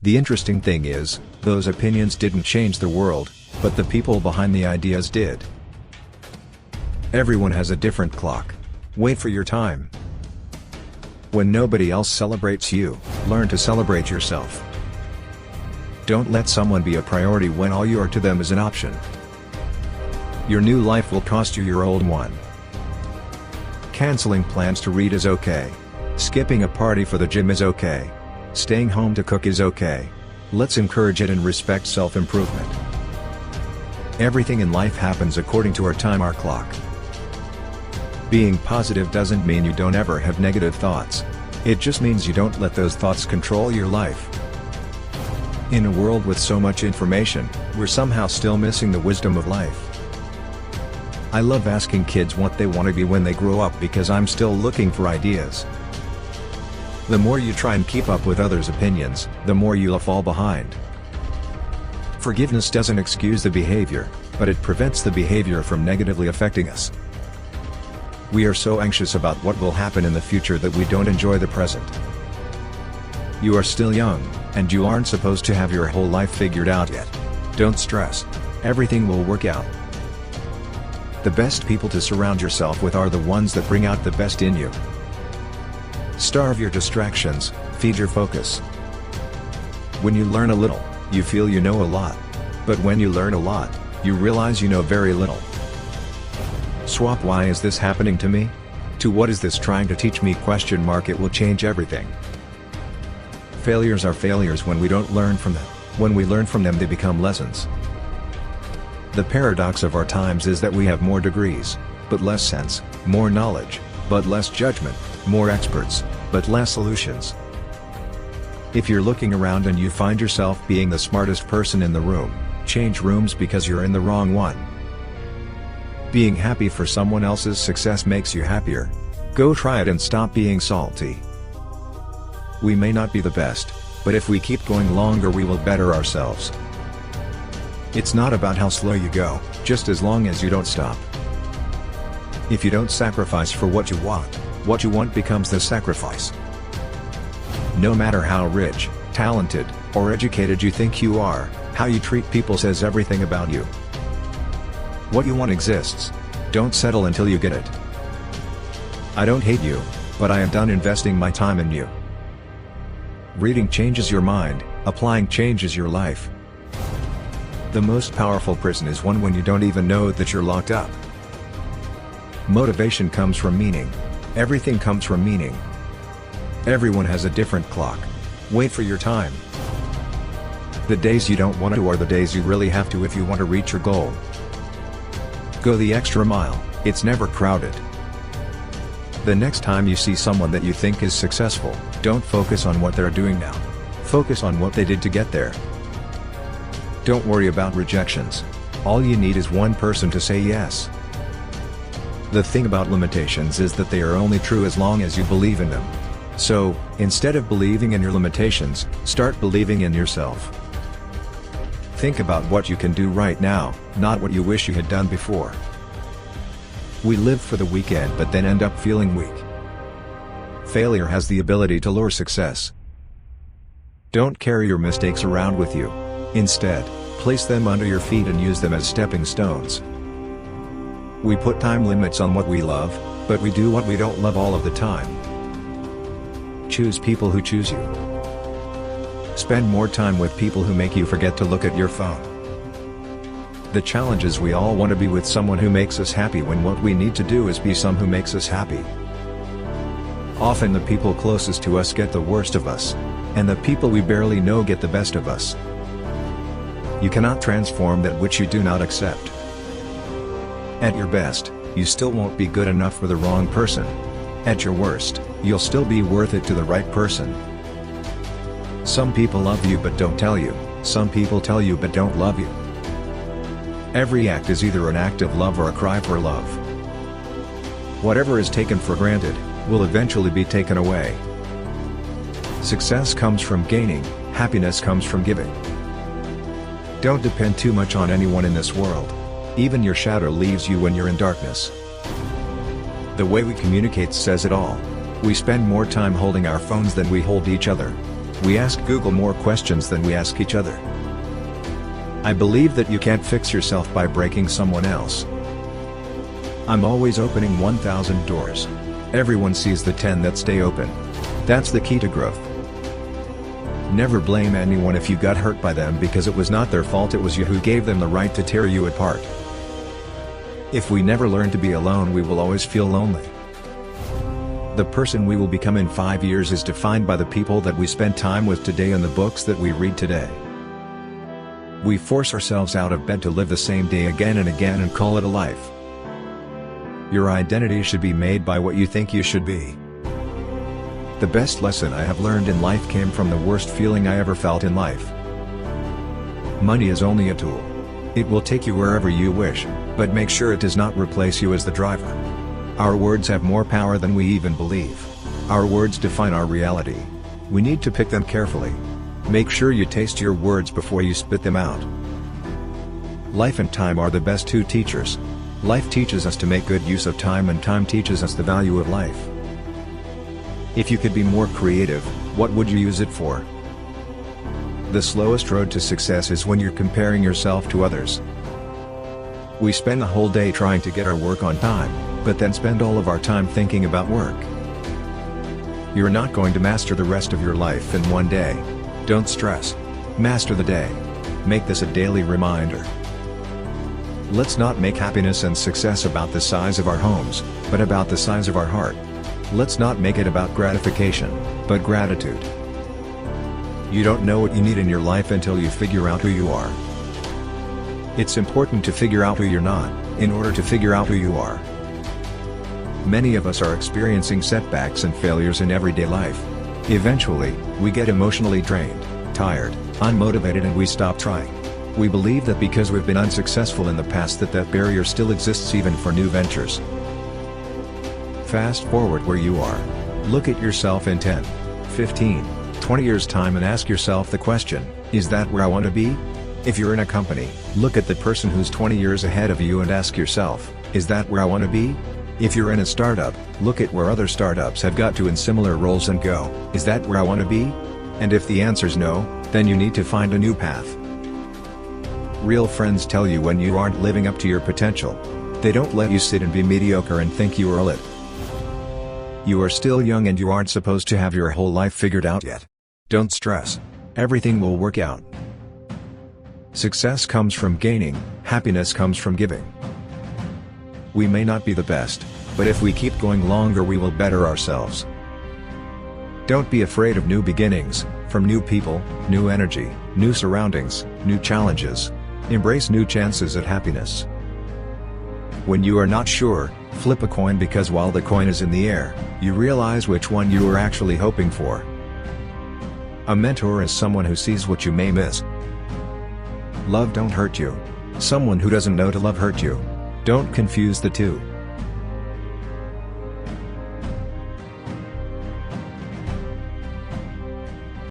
The interesting thing is, those opinions didn't change the world, but the people behind the ideas did. Everyone has a different clock. Wait for your time. When nobody else celebrates you, learn to celebrate yourself. Don't let someone be a priority when all you are to them is an option. Your new life will cost you your old one. Canceling plans to read is okay. Skipping a party for the gym is okay. Staying home to cook is okay. Let's encourage it and respect self-improvement. Everything in life happens according to our time, our clock. Being positive doesn't mean you don't ever have negative thoughts. It just means you don't let those thoughts control your life. In a world with so much information, we're somehow still missing the wisdom of life. I love asking kids what they want to be when they grow up because I'm still looking for ideas. The more you try and keep up with others' opinions, the more you'll fall behind. Forgiveness doesn't excuse the behavior, but it prevents the behavior from negatively affecting us. We are so anxious about what will happen in the future that we don't enjoy the present. You are still young, and you aren't supposed to have your whole life figured out yet. Don't stress. Everything will work out. The best people to surround yourself with are the ones that bring out the best in you. Starve your distractions, feed your focus. When you learn a little, you feel you know a lot. But when you learn a lot, you realize you know very little. Swap "why is this happening to me?" to "what is this trying to teach me?" It will change everything. Failures are failures when we don't learn from them. When we learn from them, they become lessons. The paradox of our times is that we have more degrees, but less sense, more knowledge, but less judgment, more experts, but less solutions. If you're looking around and you find yourself being the smartest person in the room, change rooms because you're in the wrong one. Being happy for someone else's success makes you happier. Go try it and stop being salty. We may not be the best, but if we keep going longer we will better ourselves. It's not about how slow you go, just as long as you don't stop. If you don't sacrifice for what you want becomes the sacrifice. No matter how rich, talented, or educated you think you are, how you treat people says everything about you. What you want exists. Don't settle until you get it. I don't hate you, but I am done investing my time in you. Reading changes your mind, applying changes your life. The most powerful prison is one when you don't even know that you're locked up. Motivation comes from meaning. Everything comes from meaning. Everyone has a different clock. Wait for your time. The days you don't want to are the days you really have to if you want to reach your goal. Go the extra mile, it's never crowded. The next time you see someone that you think is successful, don't focus on what they're doing now. Focus on what they did to get there. Don't worry about rejections. All you need is one person to say yes. The thing about limitations is that they are only true as long as you believe in them. So, instead of believing in your limitations, start believing in yourself. Think about what you can do right now, not what you wish you had done before. We live for the weekend but then end up feeling weak. Failure has the ability to lure success. Don't carry your mistakes around with you. Instead, place them under your feet and use them as stepping stones. We put time limits on what we love, but we do what we don't love all of the time. Choose people who choose you. Spend more time with people who make you forget to look at your phone. The challenge is we all want to be with someone who makes us happy when what we need to do is be someone who makes us happy. Often the people closest to us get the worst of us, and the people we barely know get the best of us. You cannot transform that which you do not accept. At your best, you still won't be good enough for the wrong person. At your worst, you'll still be worth it to the right person. Some people love you but don't tell you, some people tell you but don't love you. Every act is either an act of love or a cry for love. Whatever is taken for granted, will eventually be taken away. Success comes from gaining, happiness comes from giving. Don't depend too much on anyone in this world. Even your shadow leaves you when you're in darkness. The way we communicate says it all. We spend more time holding our phones than we hold each other. We ask Google more questions than we ask each other. I believe that you can't fix yourself by breaking someone else. I'm always opening 1,000 doors. Everyone sees the 10 that stay open. That's the key to growth. Never blame anyone if you got hurt by them, because it was not their fault, it was you who gave them the right to tear you apart. If we never learn to be alone, we will always feel lonely. The person we will become in 5 years is defined by the people that we spend time with today and the books that we read today. We force ourselves out of bed to live the same day again and again and call it a life. Your identity should be made by what you think you should be. The best lesson I have learned in life came from the worst feeling I ever felt in life. Money is only a tool. It will take you wherever you wish, but make sure it does not replace you as the driver. Our words have more power than we even believe. Our words define our reality. We need to pick them carefully. Make sure you taste your words before you spit them out. Life and time are the best two teachers. Life teaches us to make good use of time, and time teaches us the value of life. If you could be more creative, what would you use it for? The slowest road to success is when you're comparing yourself to others. We spend the whole day trying to get our work on time, but then spend all of our time thinking about work. You're not going to master the rest of your life in one day. Don't stress. Master the day. Make this a daily reminder. Let's not make happiness and success about the size of our homes, but about the size of our heart. Let's not make it about gratification, but gratitude. You don't know what you need in your life until you figure out who you are. It's important to figure out who you're not, in order to figure out who you are. Many of us are experiencing setbacks and failures in everyday life. Eventually, we get emotionally drained, tired, unmotivated, and we stop trying. We believe that because we've been unsuccessful in the past that barrier still exists even for new ventures. Fast forward where you are. Look at yourself in 10, 15, 20 years' time and ask yourself the question, is that where I want to be? If you're in a company, look at the person who's 20 years ahead of you and ask yourself, is that where I want to be? If you're in a startup, look at where other startups have got to in similar roles and go, is that where I want to be? And if the answer's no, then you need to find a new path. Real friends tell you when you aren't living up to your potential. They don't let you sit and be mediocre and think you are it. You are still young and you aren't supposed to have your whole life figured out yet. Don't stress. Everything will work out. Success comes from gaining, happiness comes from giving. We may not be the best, but if we keep going longer we will better ourselves. Don't be afraid of new beginnings, from new people, new energy, new surroundings, new challenges. Embrace new chances at happiness. When you are not sure, flip a coin, because while the coin is in the air, you realize which one you are actually hoping for. A mentor is someone who sees what you may miss. Love don't hurt you. Someone who doesn't know to love hurt you. Don't confuse the two.